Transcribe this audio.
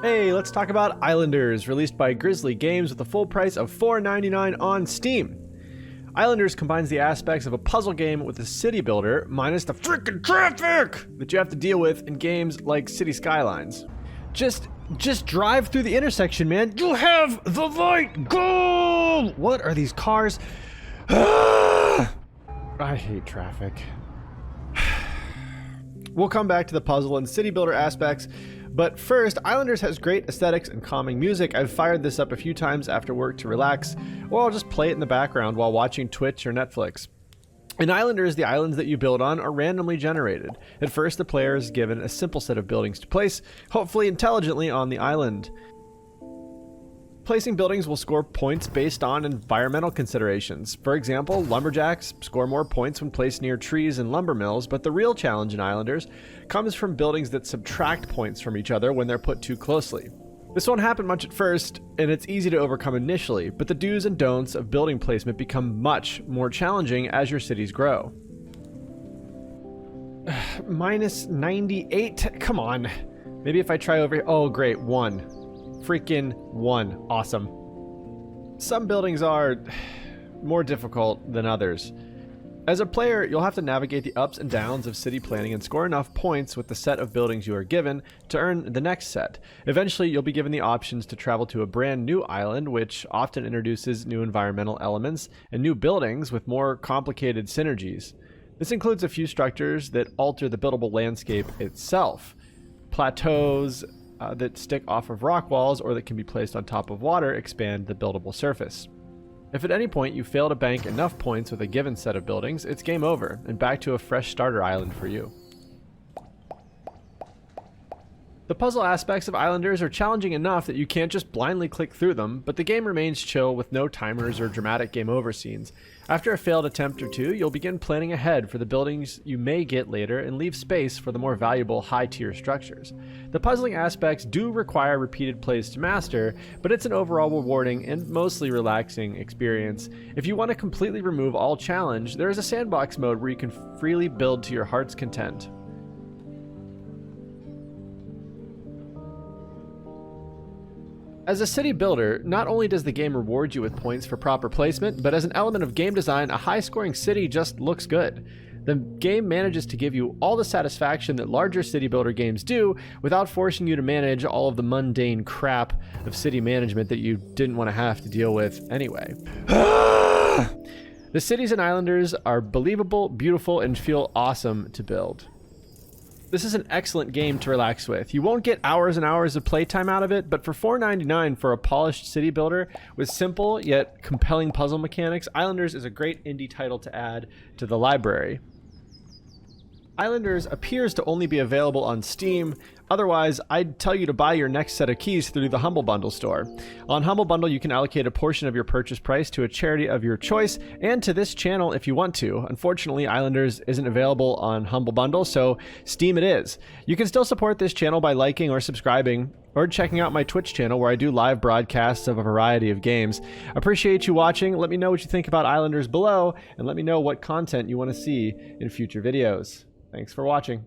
Hey, let's talk about Islanders, released by Grizzly Games with a full price of $4.99 on Steam. Islanders combines the aspects of a puzzle game with a city builder, minus the freaking traffic that you have to deal with in games like City Skylines. Just drive through the intersection, man. You have the light. Go! What are these cars? I hate traffic. We'll come back to the puzzle and city builder aspects, but first, Islanders has great aesthetics and calming music. I've fired this up a few times after work to relax, or I'll just play it in the background while watching Twitch or Netflix. In Islanders, the islands that you build on are randomly generated. At first, the player is given a simple set of buildings to place, hopefully intelligently on the island. Placing buildings will score points based on environmental considerations. For example, lumberjacks score more points when placed near trees and lumber mills, but the real challenge in Islanders comes from buildings that subtract points from each other when they're put too closely. This won't happen much at first, and it's easy to overcome initially, but the do's and don'ts of building placement become much more challenging as your cities grow. Minus 98? Come on. Maybe if I try over here. Oh, great. 1. Freaking 1. Awesome. Some buildings are more difficult than others. As a player, you'll have to navigate the ups and downs of city planning and score enough points with the set of buildings you are given to earn the next set. Eventually, you'll be given the options to travel to a brand new island, which often introduces new environmental elements and new buildings with more complicated synergies. This includes a few structures that alter the buildable landscape itself. Plateaus that stick off of rock walls or that can be placed on top of water expand the buildable surface. If at any point you fail to bank enough points with a given set of buildings, it's game over and back to a fresh starter island for you. The puzzle aspects of Islanders are challenging enough that you can't just blindly click through them, but the game remains chill with no timers or dramatic game over scenes. After a failed attempt or two, you'll begin planning ahead for the buildings you may get later and leave space for the more valuable high-tier structures. The puzzling aspects do require repeated plays to master, but it's an overall rewarding and mostly relaxing experience. If you want to completely remove all challenge, there is a sandbox mode where you can freely build to your heart's content. As a city builder, not only does the game reward you with points for proper placement, but as an element of game design, a high-scoring city just looks good. The game manages to give you all the satisfaction that larger city builder games do without forcing you to manage all of the mundane crap of city management that you didn't want to have to deal with anyway. The cities in Islanders are believable, beautiful, and feel awesome to build. This is an excellent game to relax with. You won't get hours and hours of playtime out of it, but for $4.99 for a polished city builder with simple yet compelling puzzle mechanics, Islanders is a great indie title to add to the library. Islanders appears to only be available on Steam. Otherwise, I'd tell you to buy your next set of keys through the Humble Bundle store. On Humble Bundle, you can allocate a portion of your purchase price to a charity of your choice and to this channel if you want to. Unfortunately, Islanders isn't available on Humble Bundle, so Steam it is. You can still support this channel by liking or subscribing, or checking out my Twitch channel where I do live broadcasts of a variety of games. Appreciate you watching. Let me know what you think about Islanders below, and let me know what content you want to see in future videos. Thanks for watching.